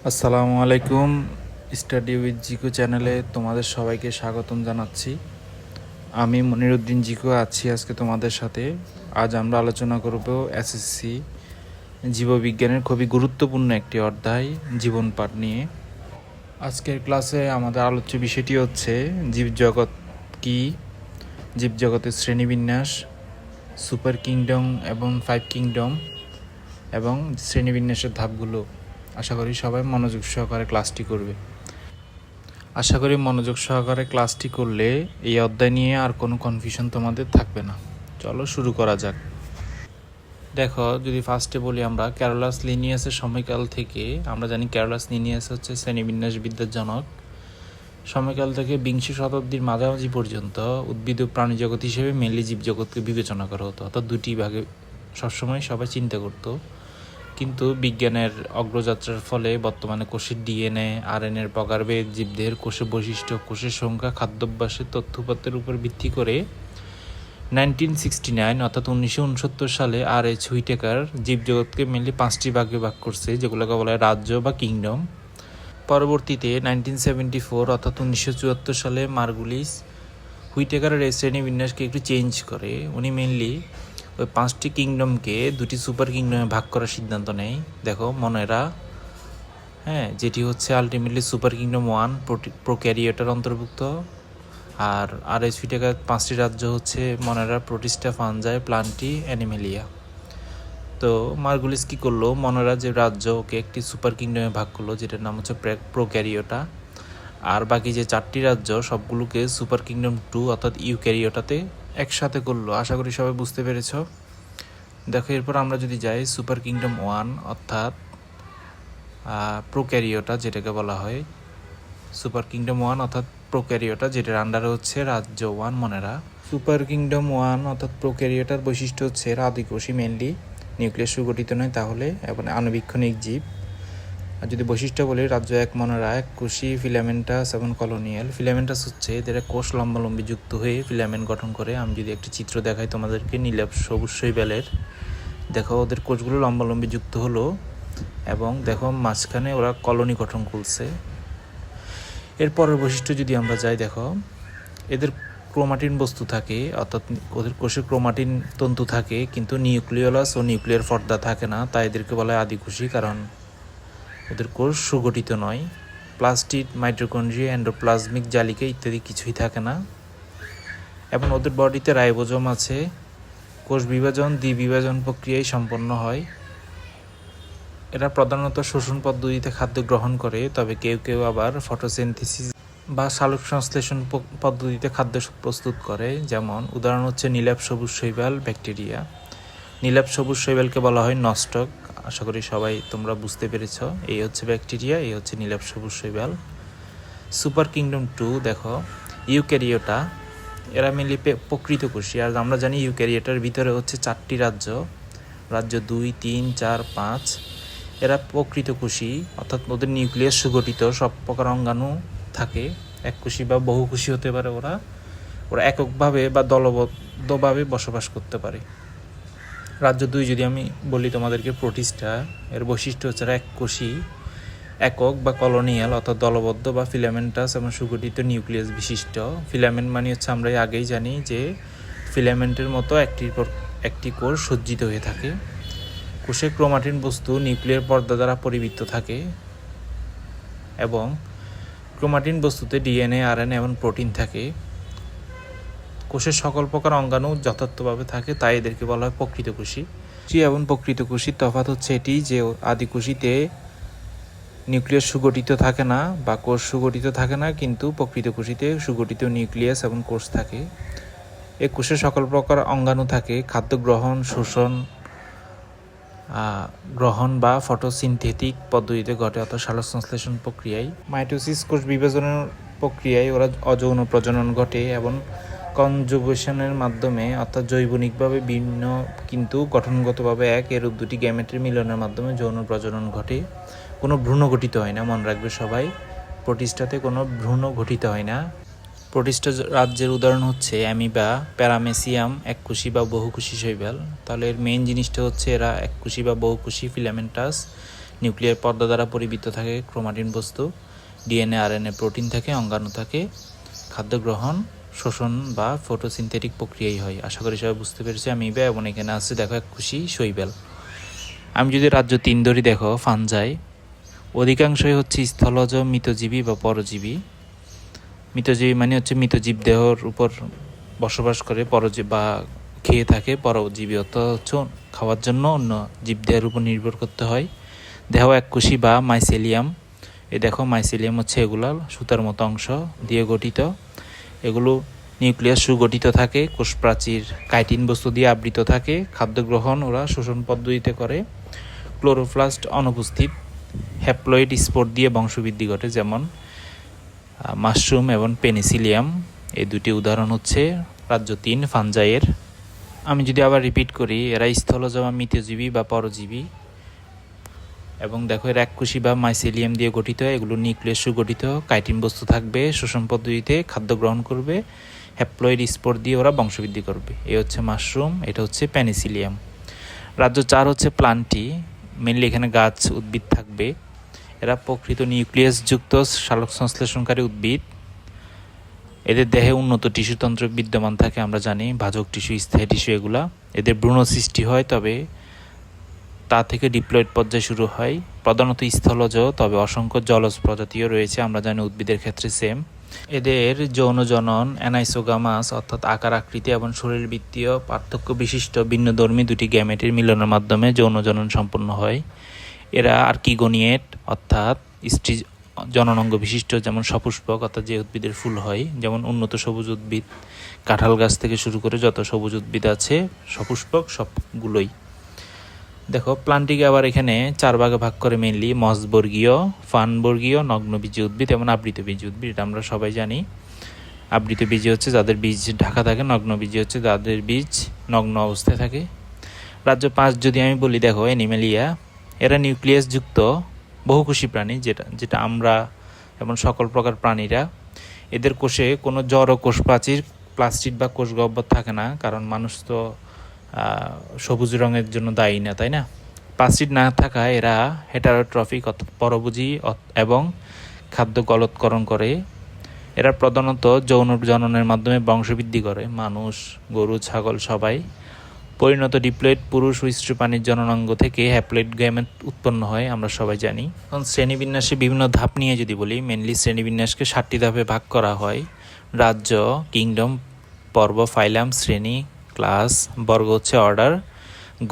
আসসালামু আলাইকুম। Study with জিকো চ্যানেলে তোমাদের সবাইকে স্বাগতম জানাচ্ছি। আমি মনিরুদ্দিন জিকো আছি আজকে তোমাদের সাথে। আজ আমরা আলোচনা করব এসএসসি জীববিজ্ঞানের খুবই গুরুত্বপূর্ণ একটি অধ্যায় জীবন পাঠ নিয়ে। আজকের ক্লাসে আমাদের আলোচ্য বিষয়টি হচ্ছে জীবজগৎ কী, জীবজগতের শ্রেণীবিন্যাস, সুপার কিংডম এবং 5 কিংডম এবং শ্রেণীবিন্যাসের ধাপগুলো। আশা করি সবাই মনোযোগ সহকারে ক্লাসটি করবে। আশা করি মনোযোগ সহকারে ক্লাসটি করলে এই অধ্যায় নিয়ে আর কোনো কনফিউশন তোমাদের থাকবে না। চলো শুরু করা যাক। দেখো, যদি ফার্স্টে বলি আমরা ক্যারোলাস লিনিয়াসের সময়কাল থেকে, আমরা জানি ক্যারোলাস লিনিয়াস হচ্ছে শ্রেণীবিন্যাস বিদ্যার জনক। সময়কাল থেকে বিংশ শতাব্দীর মাঝামাঝি পর্যন্ত উদ্ভিদ ও প্রাণী জগৎ হিসেবে মেনলি জীবজগৎকে বিবেচনা করা হতো, অর্থাৎ দুটি ভাগে সবসময় সবাই চিন্তা করতো। কিন্তু বিজ্ঞানের অগ্রযাত্রার ফলে বর্তমানে কোষের ডিএনএ, আরএনএর প্রকারভেদ, জীবদেহের কোষের বৈশিষ্ট্য, কোষের সংখ্যা, খাদ্যাভ্যাসের তথ্যপত্রের উপর ভিত্তি করে 1969 অর্থাৎ 1969 সালে আর.এইচ. হুইটেকার জীবজগৎকে মেনলি 5টি ভাগে ভাগ করছে, যেগুলোকে বলা হয় রাজ্য বা কিংডম। পরবর্তীতে 1974 অর্থাৎ 1974 সালে মার্গুলিস হুইটেকারের এই শ্রেণীবিন্যাসকে একটু চেঞ্জ করে। উনি মেনলি ওই 5টি কিংডমকে 2টি সুপার কিংডমে ভাগ করার সিদ্ধান্ত নেয়। দেখো মনেরা, যেটি হচ্ছে আলটিমেটলি সুপার কিংডম 1 প্রোক্যারিওটার অন্তর্ভুক্ত। আর আর.এইচ. হুইটেকার 5টি রাজ্য হচ্ছে মনেরা, প্রোটিস্টা, ফানজাই, প্লান্টি, অ্যানিমেলিয়া। তো মার্গুলিস কী করলো, মনেরা যে রাজ্য ওকে একটি সুপার কিংডমে ভাগ করলো, যেটার নাম হচ্ছে প্রোক্যারিওটা। আর বাকি যে 4টি রাজ্য সবগুলোকে সুপার কিংডম 2 অর্থাৎ ইউক্যারিওটাতে একসাথে করলো। আশা করি সবাই বুঝতে পেরেছ। দেখো, এরপর আমরা যদি যাই সুপার কিংডম 1 অর্থাৎ প্রোক্যারিওটা, যেটাকে বলা হয় সুপার কিংডম 1 অর্থাৎ প্রোক্যারিওটা, যেটার আন্ডারে হচ্ছে রাজ্য 1 মনেরা। সুপার কিংডম 1 অর্থাৎ প্রোক্যারিওটার বৈশিষ্ট্য হচ্ছে এরা আদিকোষী, মেনলি নিউক্লিয়াস সুগঠিত নয় তাহলে, এবং আণুবীক্ষণিক জীব। আর যদি বৈশিষ্ট্য বলি, রাজ্য 1 মনেরা এককোষী, ফিলামেন্টাস এবং কলোনিয়াল। ফিলামেন্টাস হচ্ছে এদের কোষ লম্বালম্বী যুক্ত হয়ে ফিলামেন্ট গঠন করে। আমি যদি একটি চিত্র দেখাই তোমাদেরকে, নীলাভ সবুজ শৈবালের, দেখো ওদের কোষগুলো লম্বালম্বী যুক্ত হলো এবং দেখো মাঝখানে ওরা কলোনি গঠন করছে। এরপরের বৈশিষ্ট্য যদি আমরা যাই, দেখো এদের ক্রোমাটিন বস্তু থাকে, অর্থাৎ ওদের কোষে ক্রোমাটিন তন্তু থাকে, কিন্তু নিউক্লিওলাস ও নিউক্লিয়ার পর্দা থাকে না, তাই এদেরকে বলা হয় আদিকোষী, কারণ ওদের কোষ সুগঠিত নয়। প্লাস্টিড, মাইটোকন্ড্রিয়া, এন্ডোপ্লাজমিক জালিকা ইত্যাদি কিছুই থাকে না। এবং ওদের বডিতে রাইবোজোম আছে। কোষ বিভাজন দ্বিবিভাজন প্রক্রিয়ায় সম্পন্ন হয়। এরা প্রধানত শোষণ পদ্ধতিতে খাদ্য গ্রহণ করে, তবে কেউ কেউ আবার ফটোসিনথেসিস বা সালোক সংশ্লেষণ পদ্ধতিতে খাদ্য প্রস্তুত করে। যেমন উদাহরণ হচ্ছে নীলাভ সবুজ শৈবাল, ব্যাকটেরিয়া। নীলাভ সবুজ শৈবালকে বলা হয় নস্টক। আশা করি সবাই তোমরা বুঝতে পেরেছ। এই হচ্ছে ব্যাকটেরিয়া, এই হচ্ছে নীলাভ সবুজ শৈবাল। সুপার কিংডম 2 দেখো ইউক্যারিওটা, এরা মেনলি প্রকৃতকোষী। আর আমরা জানি ইউক্যারিওটার ভিতরে হচ্ছে 4টি রাজ্য, রাজ্য 2, 3, 4, 5। এরা প্রকৃতকোষী, অর্থাৎ ওদের নিউক্লিয়াস সুগঠিত, সব প্রকার অঙ্গাণু থাকে, এককোষী বা বহুকোষী হতে পারে। ওরা এককভাবে বা দলবদ্ধভাবে বসবাস করতে পারে। রাজ্য 2 যদি আমি বলি তোমাদেরকে, প্রোটিস্টা, এর বৈশিষ্ট্য হচ্ছে এককোষী, একক বা কলোনিয়াল অর্থাৎ দলবদ্ধ বা ফিলামেন্টাস এবং সুগঠিত নিউক্লিয়াস বিশিষ্ট। ফিলামেন্ট মানে হচ্ছে আমরা আগেই জানি যে ফিলামেন্টের মতো একটি কোষ সজ্জিত হয়ে থাকে। কোষে ক্রোমাটিন বস্তু নিউক্লিয়ার পর্দা দ্বারা পরিবৃত্ত থাকে এবং ক্রোমাটিন বস্তুতে ডিএনএ, আরএনএ এবং প্রোটিন থাকে। কোষের সকল প্রকার অঙ্গাণু যথার্থভাবে থাকে, তাই এদেরকে বলা হয় প্রকৃতকোষী। এবং প্রকৃতকোষীর তফাৎ হচ্ছে এটি যে আদিকোষীতে নিউক্লিয়াস সুগঠিত থাকে না বা কোষ সুগঠিত থাকে না, কিন্তু প্রকৃতকোষীতে সুগঠিত নিউক্লিয়াস এবং কোষ থাকে। এই কোষে সকল প্রকার অঙ্গাণু থাকে, খাদ্য গ্রহণ, শোষণ গ্রহণ বা ফটোসিনথেটিক পদ্ধতিতে ঘটে, অর্থাৎ সালোক সংশ্লেষণ প্রক্রিয়ায়। মাইটোসিস কোষ বিভাজনের প্রক্রিয়ায় ওরা অযৌন প্রজনন ঘটে এবং কনজুগেশনের মাধ্যমে, অর্থাৎ জৈবনিকভাবে ভিন্ন কিন্তু গঠনগতভাবে এক, এরূপ দুটি গ্যামেটের মিলনের মাধ্যমে যৌন প্রজনন ঘটে। কোনো ভ্রূণ গঠিত হয় না, মনে রাখবে সবাই, প্রোটিস্টাতে কোনো ভ্রূণ গঠিত হয় না। প্রোটিস্টা রাজ্যের উদাহরণ হচ্ছে অ্যামিবা, প্যারামেসিয়াম, এককোষী বা বহুকোষী শৈবাল। তাহলে এর মেইন জিনিসটা হচ্ছে এরা এককোষী বা বহুকোষী, ফিলামেন্টাস, নিউক্লিয়ার পর্দা দ্বারা পরিবৃত থাকে ক্রোমাটিন বস্তু, ডিএনএ আরএনএ প্রোটিন থাকে, অঙ্গাণু থাকে। খাদ্য গ্রহণ, শোষণ বা ফটোসিনথেটিক প্রক্রিয়াই হয়। আশা করি সবাই বুঝতে পেরেছি। আমি এবং এখানে আছে দেখো এক খুশি শৈবাল। আমি যদি রাজ্য 3 ধরি, দেখো ফানজাই অধিকাংশই হচ্ছে স্থলজ মৃতজীবী বা পরজীবী। মৃতজীবী মানে হচ্ছে মৃতজীব দেহর উপর বসবাস করে, পরজীব বা খেয়ে থাকে। পরজীবী অর্থ হচ্ছে খাওয়ার জন্য অন্য জীবদেহের উপর নির্ভর করতে হয়। দেহ এককোষী বা মাইসেলিয়াম। এই দেখো মাইসেলিয়াম হচ্ছে এগুলো সুতার মতো অংশ দিয়ে গঠিত। এগুলো নিউক্লিয়াস সুগঠিত থাকে, কোষ প্রাচীর কাইটিন বস্তু দিয়ে আবৃত থাকে। খাদ্য গ্রহণ ওরা শোষণ পদ্ধতিতে করে। ক্লোরোপ্লাস্ট অনুপস্থিত। হ্যাপ্লয়েড স্পোর দিয়ে বংশবৃদ্ধি ঘটে, যেমন মাশরুম এবং পেনিসিলিয়াম। এই দুটি উদাহরণ হচ্ছে রাজ্য 3 ফানজাইয়ের। আমি যদি আবার রিপিট করি, এরা স্থলজ বা মৃতজীবী বা পরজীবী। এবং দেখো এর এককোষী বা মাইসেলিয়াম দিয়ে গঠিত। এগুলো নিউক্লিয়াস সুগঠিত, কাইটিন বস্তু থাকবে, শোষণ পদ্ধতিতে খাদ্য গ্রহণ করবে। হ্যাপ্লয়েড স্পোর দিয়ে ওরা বংশবৃদ্ধি করবে। এই হচ্ছে মাশরুম, এটা হচ্ছে পেনিসিলিয়াম। রাজ্য 4 হচ্ছে প্লান্টি। মেনলি এখানে গাছ উদ্ভিদ থাকবে। এরা প্রকৃত নিউক্লিয়াসযুক্ত সালোক সংশ্লেষণকারী উদ্ভিদ। এদের দেহে উন্নত টিস্যুতন্ত্র বিদ্যমান থাকে, আমরা জানি, ভাজক টিস্যু, স্থায়ী টিস্যু এগুলা। এদের ভ্রূণ সৃষ্টি হয়, তবে তা থেকে ডিপ্লয়েড পর্যায়ে শুরু হয়। প্রধানত স্থলজ, তবে অসংখ্য জলজ প্রজাতিও রয়েছে, আমরা জানি উদ্ভিদের ক্ষেত্রে সেম। এদের যৌন জনন অ্যানাইসোগামাস অর্থাৎ আকার আকৃতি এবং শরীরবৃত্তীয় পার্থক্য বিশিষ্ট ভিন্নধর্মী দুটি গ্যামেটের মিলনের মাধ্যমে যৌন জনন সম্পন্ন হয়। এরা আর্কিগোনিয়েট অর্থাৎ স্ত্রী জননাঙ্গ বিশিষ্ট, যেমন সপুষ্পক অর্থাৎ যে উদ্ভিদের ফুল হয়, যেমন উন্নত সবুজ উদ্ভিদ, কাঁঠাল গাছ থেকে শুরু করে যত সবুজ উদ্ভিদ আছে সপুষ্পক সবগুলোই। দেখো প্লান্টিকে আবার এখানে 4 ভাগে ভাগ করে, মেনলি মসবর্গীয়, ফানবর্গীয়, নগ্নবীজী উদ্ভিদ এবং আবৃতবীজী উদ্ভিদ। এটা আমরা সবাই জানি। আবৃতবীজী হচ্ছে যাদের বীজ ঢাকা থাকে, নগ্নবীজী হচ্ছে যাদের বীজ নগ্ন অবস্থায় থাকে। রাজ্য 5 যদি আমি বলি, দেখো অ্যানিমেলিয়া। এরা নিউক্লিয়াসযুক্ত বহুকোষী প্রাণী, যেটা আমরা এবং সকল প্রকার প্রাণীরা। এদের কোষে কোনো জড় কোষ প্রাচীর, প্লাস্টিড বা কোষ গহ্বর থাকে না, কারণ মানুষ তো সবুজ রঙের জন্য দায়ী না, তাই না? প্লাস্টিড না থাকায় এরা হেটারোট্রফিক অর্থাৎ পরভোজী এবং খাদ্য গলৎকরণ করে। এরা প্রধানত যৌন জননের মাধ্যমে বংশবৃদ্ধি করে। মানুষ, গরু, ছাগল সবাই। পরিণত ডিপ্লয়েড পুরুষ ও স্ত্রী প্রাণীর জননাঙ্গ থেকে হ্যাপ্লয়েড গ্যামেট উৎপন্ন হয়, আমরা সবাই জানি। এখন শ্রেণীবিন্যাসে বিভিন্ন ধাপ নিয়ে যদি বলি, মেনলি শ্রেণীবিন্যাসকে 7টি ধাপে ভাগ করা হয়। রাজ্য, কিংডম, পর্ব, ফাইলাম, শ্রেণী, ক্লাস, বর্গ হচ্ছে অর্ডার,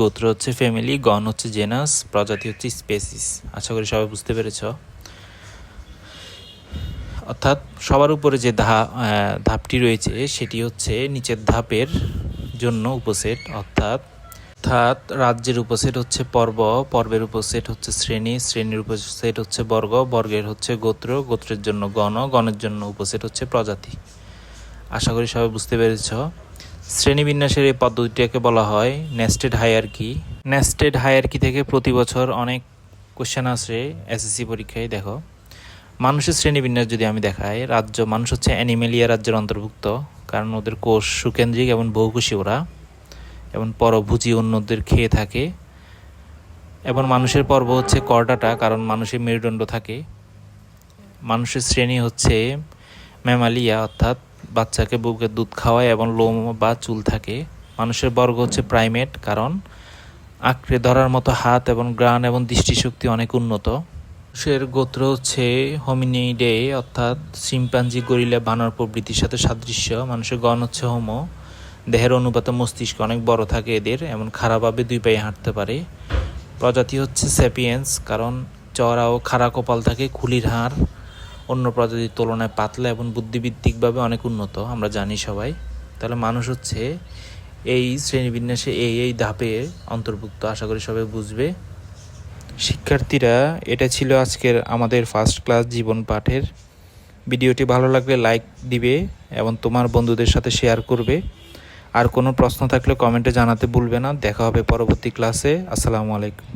গোত্র হচ্ছে ফ্যামিলি, গণ হচ্ছে জেনাস, প্রজাতি হচ্ছে স্পেসিস। আশা করি সবাই বুঝতে পেরেছ। অর্থাৎ সবার উপরে যে ধাপটি রয়েছে সেটি হচ্ছে নিচের ধাপের জন্য উপসেট। অর্থাৎ রাজ্যের উপসেট হচ্ছে পর্ব, পর্বের উপসেট হচ্ছে শ্রেণী, শ্রেণীর উপসেট হচ্ছে বর্গ, বর্গের হচ্ছে গোত্র, গোত্রের জন্য গণ, গণের জন্য উপসেট হচ্ছে প্রজাতি। আশা করি সবাই বুঝতে পেরেছ। শ্রেণীবিন্যাসের এই পদ্ধতিটাকে বলা হয় নেস্টেড হায়ারকি। নেস্টেড হায়ারকি থেকে প্রতি বছর অনেক কোশ্চেন আসে এসএসসি পরীক্ষায়। দেখো মানুষের শ্রেণীবিন্যাস যদি আমি দেখাই, মানুষ হচ্ছে অ্যানিমেলিয়া রাজ্যের অন্তর্ভুক্ত, কারণ ওদের কোষ সুকেন্দ্রিক এবং বহুকোষী ওরা, এবং পরভোজী অন্যদের খেয়ে থাকে। এবং মানুষের পর্ব হচ্ছে কর্ডাটা, কারণ মানুষের মেরুদণ্ড থাকে। মানুষের শ্রেণী হচ্ছে ম্যামালিয়া, অর্থাৎ বাচ্চাকে বুকে দুধ খাওয়ায় এবং লোম বা চুল থাকে। মানুষের বর্গ হচ্ছে প্রাইমেট, কারণ আঁকড়ে ধরার মতো হাত এবং ঘ্রাণ এবং দৃষ্টিশক্তি অনেক উন্নত। মানুষের গোত্র হচ্ছে হোমিনিডে, অর্থাৎ শিম্পাঞ্জি, গরিলা, বানর প্রভৃতির সাথে সাদৃশ্য। মানুষের গণ হচ্ছে হোমো, দেহের অনুপাতে মস্তিষ্ক অনেক বড় থাকে এদের, এমন খাড়াভাবে 2 পায়ে হাঁটতে পারে। প্রজাতি হচ্ছে স্যাপিয়েন্স, কারণ চওড়া ও খাড়া কপাল থাকে, খুলির হাড় অন্য প্রজাতির তুলনায় পাতলা এবং বুদ্ধিবৃত্তিকভাবে অনেক উন্নত, আমরা জানি সবাই। তাহলে মানুষ হচ্ছে এই শ্রেণীবিন্যাসে এই ধাপে অন্তর্ভুক্ত। আশা করি সবাই বুঝবে। শিক্ষার্থীরা, এটা ছিল আজকের আমাদের ফার্স্ট ক্লাস জীবন পাঠের। ভিডিওটি ভালো লাগলে লাইক দিবে এবং তোমার বন্ধুদের সাথে শেয়ার করবে। আর কোনো প্রশ্ন থাকলে কমেন্টে জানাতে ভুলবে না। দেখা হবে পরবর্তী ক্লাসে। আসসালামু আলাইকুম।